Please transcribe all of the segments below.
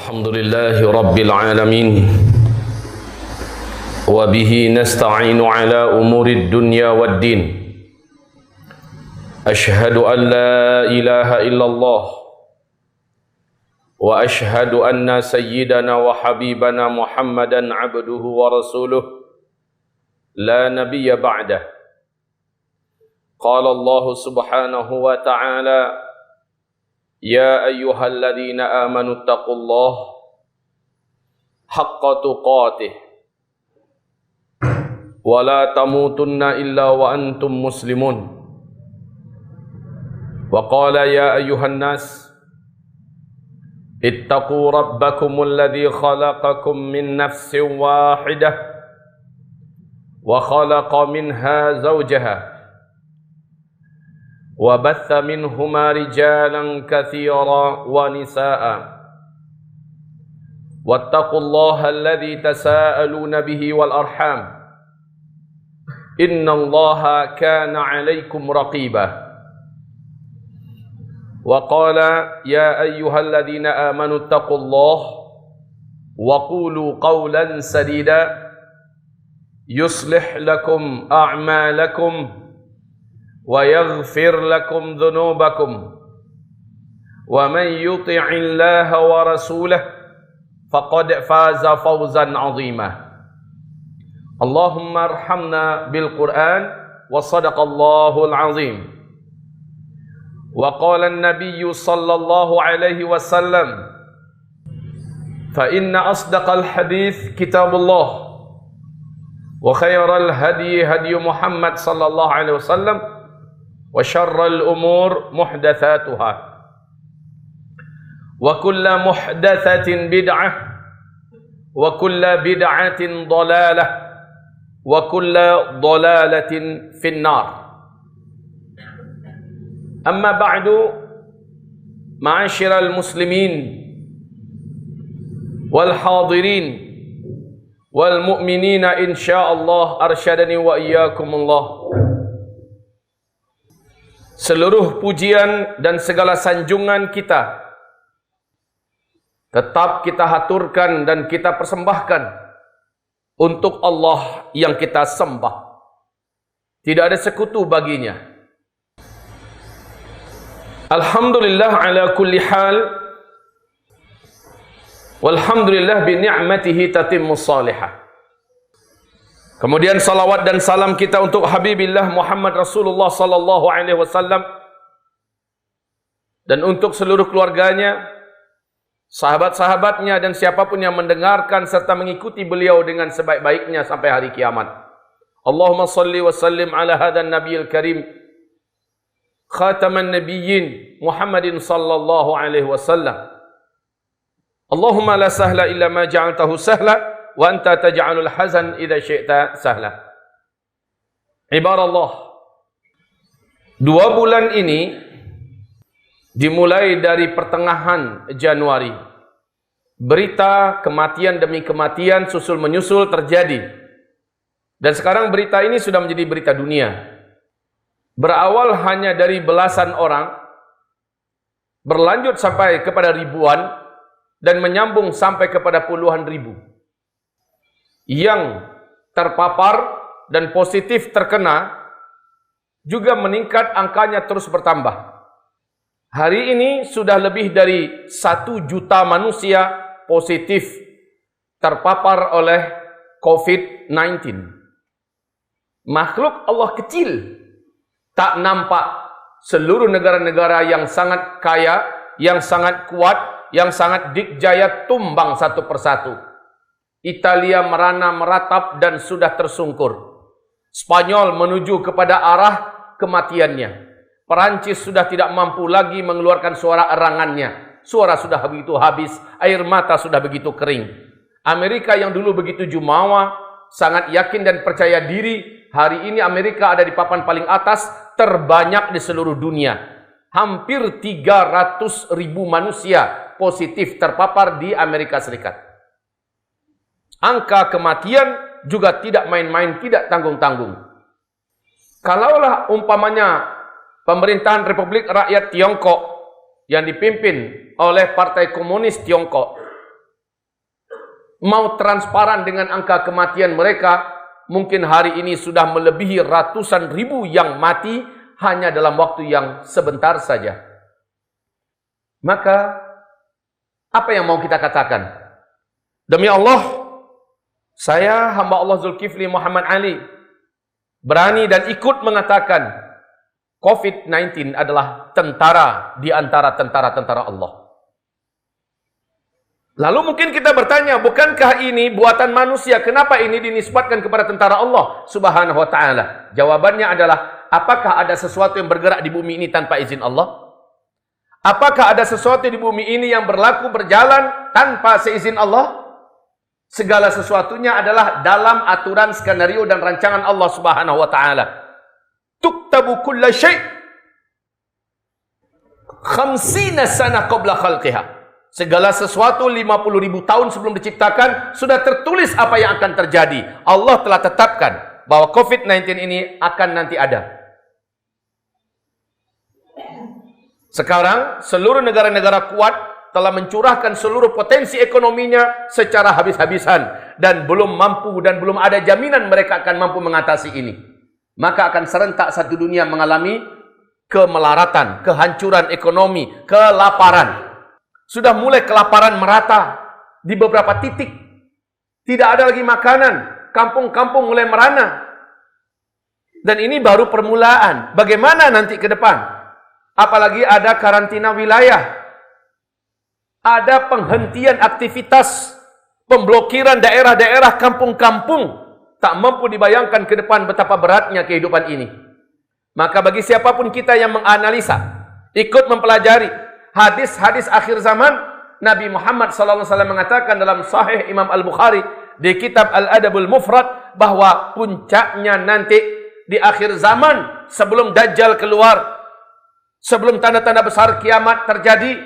الحمد لله رب العالمين وبه نستعين على أمور الدنيا والدين أشهد أن لا إله إلا الله وأشهد أن سيدنا وحبيبنا محمدا عبده ورسوله لا نبي بعده قال الله سبحانه وتعالى يا أيها الذين آمنوا اتقوا الله حق تقاته ولا تموتن إلا وأنتم مسلمون وقال يا أيها الناس اتقوا ربكم الذي خلقكم من نفس واحدة وخلق منها زوجها وبث منهما رجالا كثيرا ونساء واتقوا الله الذي تساءلون به والأرحام إن الله كان عليكم رقيبا وقال يا أيها الذين آمنوا اتقوا الله وقولوا قولا سديدا يصلح لكم أعمالكم ويغفر لكم ذنوبكم ومن يطع الله ورسوله فقد فاز فوزا عظيما اللهم ارحمنا بالقرآن وصدق الله العظيم وقال النبي صلى الله عليه وسلم فإن أصدق الحديث كتاب الله وخير الهدي هدي محمد صلى الله عليه وسلم وشر الأمور محدثاتها وكل محدثة بدعة وكل بدعة ضلالة وكل ضلالة في النار أما بعد معاشر المسلمين والحاضرين والمؤمنين إن شاء الله أرشدني وإياكم الله. Seluruh pujian dan segala sanjungan kita tetap kita haturkan dan kita persembahkan untuk Allah yang kita sembah. Tidak ada sekutu baginya. Alhamdulillah ala kulli hal. Walhamdulillah bi ni'matihi tatimmus salihah. Kemudian salawat dan salam kita untuk Habibillah Muhammad Rasulullah sallallahu alaihi wasallam dan untuk seluruh keluarganya, sahabat-sahabatnya dan siapapun yang mendengarkan serta mengikuti beliau dengan sebaik-baiknya sampai hari kiamat. Allahumma salli wa sallim ala hadzal nabiyil karim khataman nabiyyin Muhammadin sallallahu alaihi wasallam. Allahumma la sahla illa ma ja'altahu sahla wa anta taj'alul hazan idza syi'ta sahla. Ibadallah, 2 bulan ini dimulai dari pertengahan Januari. Berita kematian demi kematian susul menyusul terjadi. Dan sekarang berita ini sudah menjadi berita dunia. Berawal hanya dari belasan orang, berlanjut sampai kepada ribuan, dan menyambung sampai kepada puluhan ribu yang terpapar dan positif terkena, juga meningkat, angkanya terus bertambah. Hari ini sudah lebih dari 1 juta manusia positif terpapar oleh COVID-19. Makhluk Allah kecil, tak nampak. Seluruh negara-negara yang sangat kaya, yang sangat kuat, yang sangat dikjaya tumbang satu persatu. Italia merana meratap dan sudah tersungkur. Spanyol menuju kepada arah kematiannya. Perancis sudah tidak mampu lagi mengeluarkan suara erangannya. Suara sudah begitu habis, air mata sudah begitu kering. Amerika yang dulu begitu jumawa, sangat yakin dan percaya diri, hari ini Amerika ada di papan paling atas, terbanyak di seluruh dunia. Hampir 300.000 manusia positif terpapar di Amerika Serikat. Angka kematian juga tidak main-main, tidak tanggung-tanggung. Kalaulah umpamanya pemerintahan Republik Rakyat Tiongkok yang dipimpin oleh Partai Komunis Tiongkok mau transparan dengan angka kematian mereka, mungkin hari ini sudah melebihi ratusan ribu yang mati hanya dalam waktu yang sebentar saja. Maka, apa yang mau kita katakan? Demi Allah, saya hamba Allah Zulkifli Muhammad Ali berani dan ikut mengatakan COVID-19 adalah tentara di antara tentara-tentara Allah. Lalu mungkin kita bertanya, bukankah ini buatan manusia? Kenapa ini dinisbatkan kepada tentara Allah Subhanahu wa ta'ala? Jawabannya adalah, apakah ada sesuatu yang bergerak di bumi ini tanpa izin Allah? Apakah ada sesuatu di bumi ini yang berlaku berjalan tanpa seizin Allah? Segala sesuatunya adalah dalam aturan, skenario dan rancangan Allah Subhanahu wa ta'ala. Tuktabu kulla syai' 50 sana qabla khalqiha. Segala sesuatu 50.000 tahun sebelum diciptakan sudah tertulis apa yang akan terjadi. Allah telah tetapkan bahwa COVID-19 ini akan nanti ada. Sekarang seluruh negara-negara kuat telah mencurahkan seluruh potensi ekonominya secara habis-habisan dan belum mampu dan belum ada jaminan mereka akan mampu mengatasi ini. Maka akan serentak satu dunia mengalami kemelaratan, kehancuran ekonomi, kelaparan. Sudah mulai kelaparan merata di beberapa titik. Tidak ada lagi makanan. Kampung-kampung mulai merana. Dan ini baru permulaan. Bagaimana nanti ke depan? Apalagi ada karantina wilayah. Ada penghentian aktivitas. Pemblokiran daerah-daerah kampung-kampung. Tak mampu dibayangkan ke depan betapa beratnya kehidupan ini. Maka bagi siapapun kita yang menganalisa, ikut mempelajari hadis-hadis akhir zaman, Nabi Muhammad SAW mengatakan dalam Sahih Imam Al-Bukhari di kitab Al-Adabul Mufrad bahwa puncaknya nanti di akhir zaman sebelum Dajjal keluar, sebelum tanda-tanda besar kiamat terjadi,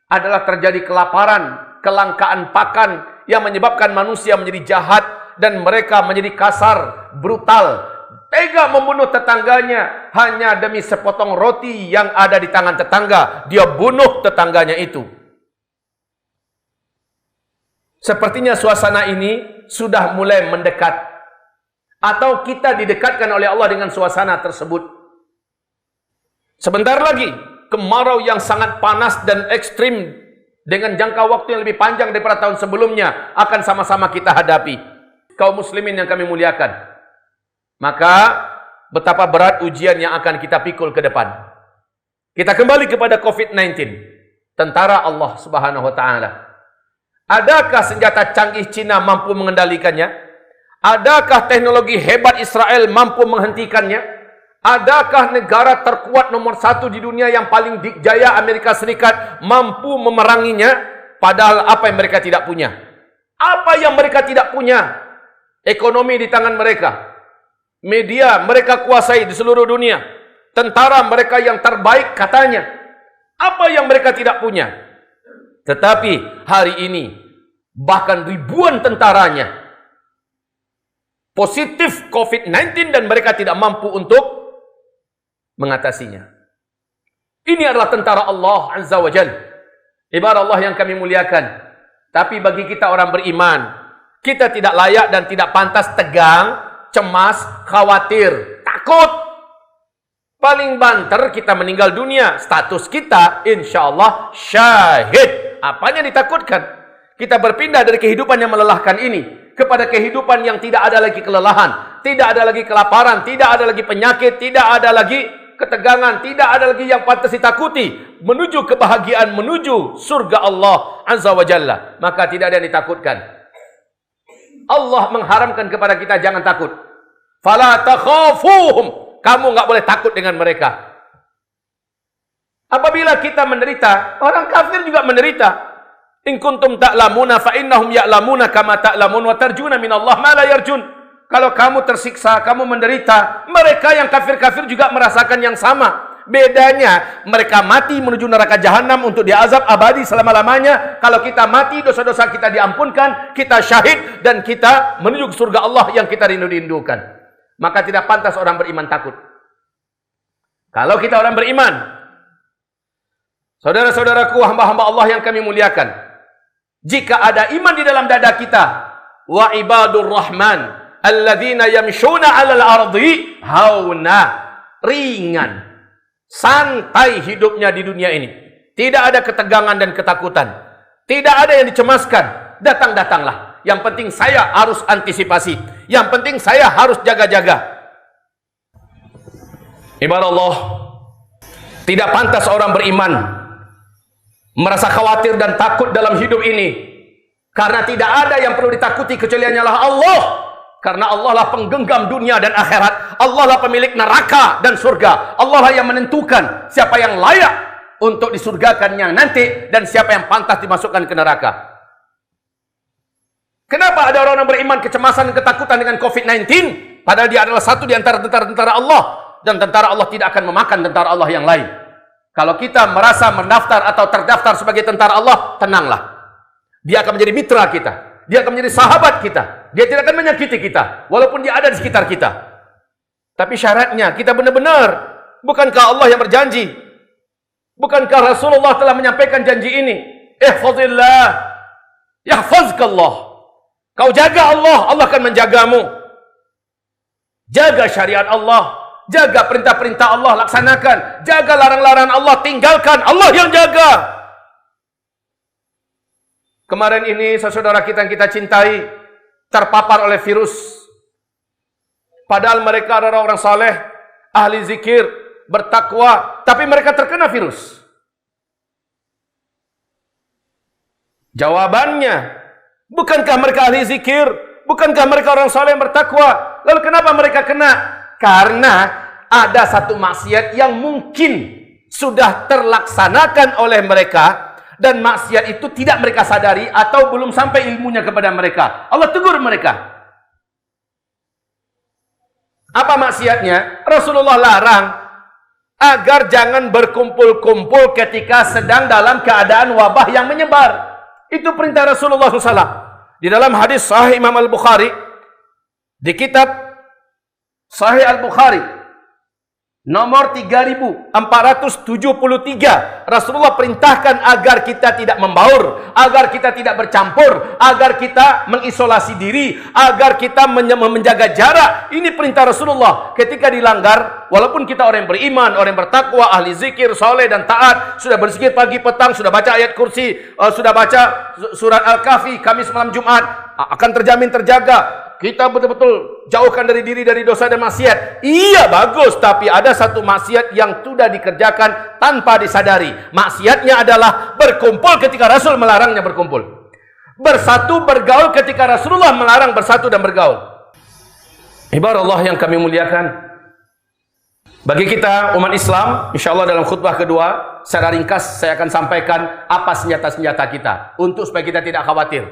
adalah terjadi kelaparan, kelangkaan pakan yang menyebabkan manusia menjadi jahat dan mereka menjadi kasar, brutal, tega membunuh tetangganya hanya demi sepotong roti yang ada di tangan tetangga. Dia bunuh tetangganya itu. Sepertinya suasana ini sudah mulai mendekat. Atau kita didekatkan oleh Allah dengan suasana tersebut. Sebentar lagi, kemarau yang sangat panas dan ekstrim dengan jangka waktu yang lebih panjang daripada tahun sebelumnya akan sama-sama kita hadapi. Kaum muslimin yang kami muliakan. Maka betapa berat ujian yang akan kita pikul ke depan. Kita kembali kepada COVID-19. Tentara Allah Subhanahu wa ta'ala. Adakah senjata canggih Cina mampu mengendalikannya? Adakah teknologi hebat Israel mampu menghentikannya? Adakah negara terkuat nomor 1 di dunia yang paling dikjaya Amerika Serikat mampu memeranginya? Padahal apa yang mereka tidak punya? Apa yang mereka tidak punya? Ekonomi di tangan mereka. Media mereka kuasai di seluruh dunia. Tentara mereka yang terbaik katanya. Apa yang mereka tidak punya? Tetapi hari ini bahkan ribuan tentaranya positif COVID-19 dan mereka tidak mampu untuk mengatasinya. Ini adalah tentara Allah Azza wa Jalla. Ibarat Allah yang kami muliakan. Tapi bagi kita orang beriman, kita tidak layak dan tidak pantas tegang, cemas, khawatir, takut. Paling banter kita meninggal dunia. Status kita insya-Allah syahid. Apanya ditakutkan? Kita berpindah dari kehidupan yang melelahkan ini kepada kehidupan yang tidak ada lagi kelelahan, tidak ada lagi kelaparan, tidak ada lagi penyakit, tidak ada lagi ketegangan, tidak ada lagi yang pantas ditakuti, menuju kebahagiaan, menuju surga Allah Azza wa Jalla. Maka tidak ada yang ditakutkan. Allah mengharamkan kepada kita jangan takut. Fala takhafuhum. Kamu enggak boleh takut dengan mereka. Apabila kita menderita, orang kafir juga menderita. In kuntum ta'lamuna fa innahum ya'lamuna kama ta'lamun wa tarjuna minallah ma la yarjun. Kalau kamu tersiksa, kamu menderita, mereka yang kafir-kafir juga merasakan yang sama. Bedanya, mereka mati menuju neraka jahanam untuk diazab abadi selama-lamanya. Kalau kita mati, dosa-dosa kita diampunkan, kita syahid, dan kita menuju surga Allah yang kita rindu-rindukan. Maka tidak pantas orang beriman takut. Kalau kita orang beriman, saudara-saudaraku, hamba-hamba Allah yang kami muliakan, Jika ada iman di dalam dada kita, wa ibadur rahman alladzina yamshuna 'alal ardi hauna, ringan, santai hidupnya di dunia ini. Tidak ada ketegangan dan ketakutan. Tidak ada yang dicemaskan. Datang-datanglah. Yang penting saya harus antisipasi. Yang penting saya harus jaga-jaga. Ibarat Allah, tidak pantas orang beriman merasa khawatir dan takut dalam hidup ini. Karena tidak ada yang perlu ditakuti kecuali hanyalah Allah. Karena Allah lah penggenggam dunia dan akhirat. Allah lah pemilik neraka dan surga. Allah lah yang menentukan siapa yang layak untuk disurgakannya nanti dan siapa yang pantas dimasukkan ke neraka. Kenapa ada orang yang beriman kecemasan dan ketakutan dengan COVID-19? Padahal dia adalah satu di antara tentara-tentara Allah. Dan tentara Allah tidak akan memakan tentara Allah yang lain. Kalau kita merasa mendaftar atau terdaftar sebagai tentara Allah, tenanglah. Dia akan menjadi mitra kita. Dia akan menjadi sahabat kita. Dia tidak akan menyakiti kita. Walaupun dia ada di sekitar kita. Tapi syaratnya kita benar-benar. Bukankah Allah yang berjanji? Bukankah Rasulullah telah menyampaikan janji ini? Ihfazillah, yahfazkallah. Kau jaga Allah, Allah akan menjagamu. Jaga syariat Allah, jaga perintah-perintah Allah, laksanakan. Jaga larang-larangan Allah, tinggalkan. Allah yang jaga. Kemarin ini saudara kita yang kita cintai terpapar oleh virus. Padahal mereka adalah orang saleh, ahli zikir, bertakwa, tapi mereka terkena virus. Jawabannya, bukankah mereka ahli zikir? Bukankah mereka orang saleh yang bertakwa? Lalu kenapa mereka kena? Karena ada satu maksiat yang mungkin sudah terlaksanakan oleh mereka dan maksiat itu tidak mereka sadari atau belum sampai ilmunya kepada mereka. Allah tegur mereka. Apa maksiatnya? Rasulullah larang agar jangan berkumpul-kumpul ketika sedang dalam keadaan wabah yang menyebar. Itu perintah Rasulullah SAW. Di dalam hadis Sahih Imam Al-Bukhari, di kitab Sahih Al-Bukhari, nomor 3473, Rasulullah perintahkan agar kita tidak membaur, agar kita tidak bercampur, agar kita mengisolasi diri, agar kita menjaga jarak. Ini perintah Rasulullah. Ketika dilanggar, walaupun kita orang yang beriman, orang yang bertakwa, ahli zikir, soleh dan taat, sudah berzikir pagi petang, sudah baca ayat kursi, sudah baca surat Al-Kahfi, Kamis malam Jumat, akan terjamin terjaga. Kita betul-betul jauhkan dari diri dari dosa dan maksiat. Iya, bagus. Tapi ada satu maksiat yang sudah dikerjakan tanpa disadari. Maksiatnya adalah berkumpul ketika Rasul melarangnya berkumpul. Bersatu bergaul ketika Rasulullah melarang bersatu dan bergaul. Ibarat Allah yang kami muliakan. Bagi kita umat Islam, insya Allah dalam khutbah kedua, secara ringkas saya akan sampaikan apa senjata-senjata kita. Untuk supaya kita tidak khawatir.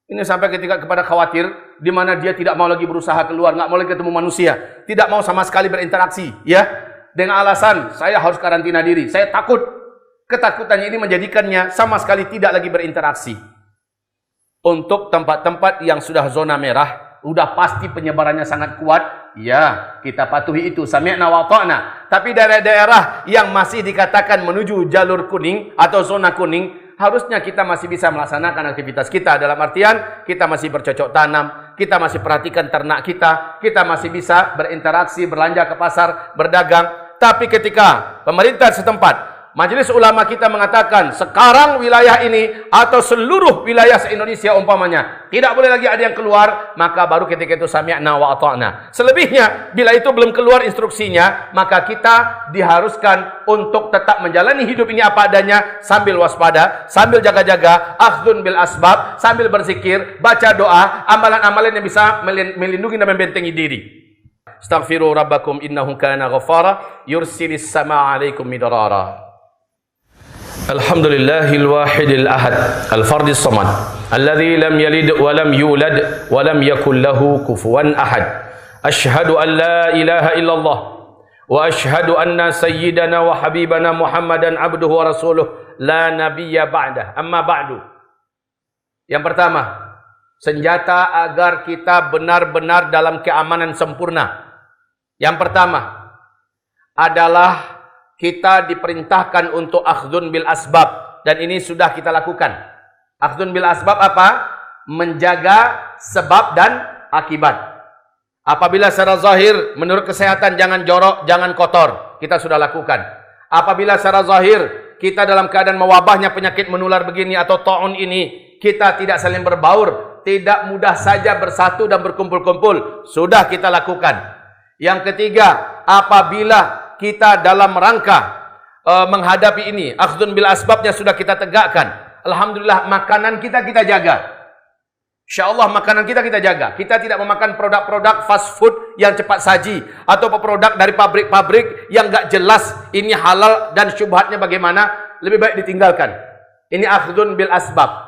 Ini sampai ketika kepada khawatir, di mana dia tidak mau lagi berusaha keluar, nggak mau lagi ketemu manusia, tidak mau sama sekali berinteraksi, ya, dengan alasan saya harus karantina diri, saya takut. Ketakutannya ini menjadikannya sama sekali tidak lagi berinteraksi. Untuk tempat-tempat yang sudah zona merah, udah pasti penyebarannya sangat kuat, ya, kita patuhi itu, sami'na wa ta'na. Tapi daerah-daerah yang masih dikatakan menuju jalur kuning atau zona kuning, harusnya kita masih bisa melaksanakan aktivitas kita. Dalam artian, kita masih bercocok tanam, kita masih perhatikan ternak kita masih bisa berinteraksi, belanja ke pasar, berdagang. Tapi ketika pemerintah setempat, majelis ulama kita mengatakan, sekarang wilayah ini atau seluruh wilayah se-Indonesia umpamanya, tidak boleh lagi ada yang keluar, maka baru ketika itu sami'na wa ata'na. Selebihnya, bila itu belum keluar instruksinya, maka kita diharuskan untuk tetap menjalani hidup ini apa adanya, sambil waspada, sambil jaga-jaga, akhdun bil asbab, sambil berzikir, baca doa, amalan-amalan yang bisa melindungi dan membentengi diri. Astaghfiru rabbakum innahu kana ghafara, yursilis sama alaikum midrara. Alhamdulillahil wahidil ahad al-fardis samad alladzi lam yalid wa lam yulad wa lam yakul lahu kufuwan ahad. Asyhadu an la ilaha illallah wa asyhadu anna sayyidana wa habibana Muhammadan abduhu wa rasuluh la nabiyya ba'dah. Amma ba'du. Yang pertama, senjata agar kita benar-benar dalam keamanan sempurna. Yang pertama adalah kita diperintahkan untuk akhdun bil asbab, dan ini sudah kita lakukan. Akhdun bil asbab apa? Menjaga sebab dan akibat. Apabila secara zahir menurut kesehatan jangan jorok, jangan kotor, kita sudah lakukan. Apabila secara zahir kita dalam keadaan mewabahnya penyakit menular begini atau ta'un ini, kita tidak saling berbaur, tidak mudah saja bersatu dan berkumpul-kumpul, sudah kita lakukan. Yang ketiga, apabila kita dalam rangka menghadapi ini, akhdun bil asbabnya sudah kita tegakkan. Alhamdulillah, makanan kita jaga. InsyaAllah makanan kita jaga. Kita tidak memakan produk-produk fast food yang cepat saji atau produk dari pabrik-pabrik yang enggak jelas ini halal dan syubhatnya bagaimana, lebih baik ditinggalkan. Ini akhdun bil asbab.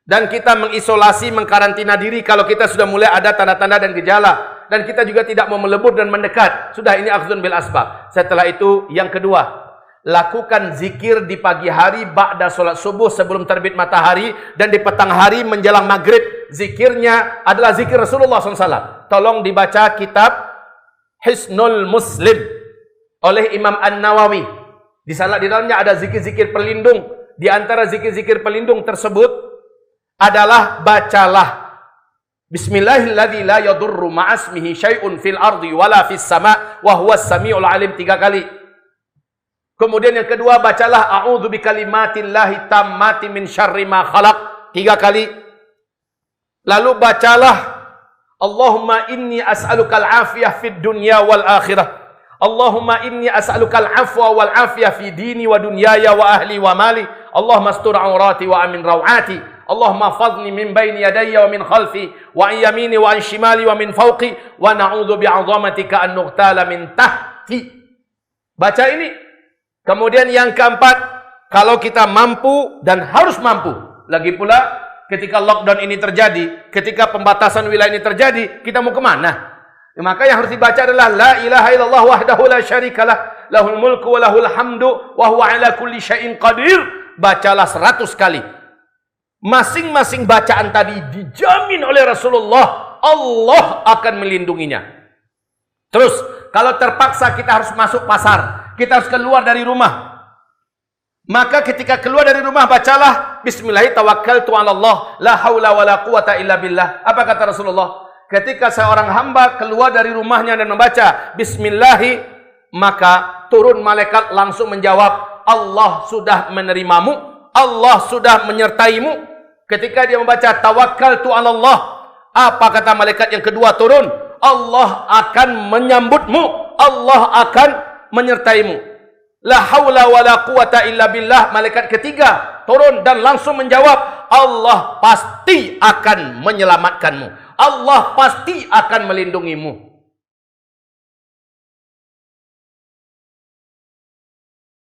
Dan kita mengisolasi, mengkarantina diri kalau kita sudah mulai ada tanda-tanda dan gejala, dan kita juga tidak mau melebur dan mendekat. Sudah, ini akhdun bil asbab. Setelah itu yang kedua, lakukan zikir di pagi hari ba'da solat subuh sebelum terbit matahari, dan di petang hari menjelang maghrib. Zikirnya adalah zikir Rasulullah SAW. Tolong dibaca kitab Hisnul Muslim oleh Imam An-Nawawi. Di dalamnya ada zikir-zikir pelindung. Di antara zikir-zikir pelindung tersebut adalah bacalah Bismillahilladzi la yadurru ma'asmihi syai'un fil ardi wala fis sama' wa huwas samiul alim 3 kali. Kemudian yang kedua, bacalah a'udzu bikalimatillahi tammati min syarri ma khalaq 3 kali. Lalu bacalah Allahumma inni as'alukal afiyah fid dunya wal akhirah. Allahumma inni as'alukal afwa wal afiyah fi dini wa dunyaya wa ahli wa mali. Allahumma astur aurati wa amin rawati. Allahumma fadni min bayni yadayya wa min khalfi wa an yamini wa an shimali wa min fawqi wa na'udzu bi'azamatika an nughtala min tahti. Baca ini. Kemudian yang keempat, kalau kita mampu dan harus mampu, lagi pula ketika lockdown ini terjadi, ketika pembatasan wilayah ini terjadi, kita mau kemana? Maka yang harus dibaca adalah la ilaha illallah wahdahu la syarikalah, lahul mulku wa lahul hamdu wa huwa ala kulli syai'in qadir. Bacalah 100 kali. Masing-masing bacaan tadi dijamin oleh Rasulullah, Allah akan melindunginya. Terus, kalau terpaksa kita harus masuk pasar, kita harus keluar dari rumah, maka ketika keluar dari rumah bacalah Bismillah tawakkaltu 'ala Allah la haula wala quwata illa billah. Apa kata Rasulullah? Ketika seorang hamba keluar dari rumahnya dan membaca Bismillah, maka turun malaikat langsung menjawab, Allah sudah menerimamu, Allah sudah menyertaimu. Ketika dia membaca tawakkaltu 'ala Allah, apa kata malaikat yang kedua turun? Allah akan menyambutmu, Allah akan menyertaimu. La haula wala quwata illa billah. Malaikat ketiga turun dan langsung menjawab, Allah pasti akan menyelamatkanmu, Allah pasti akan melindungimu.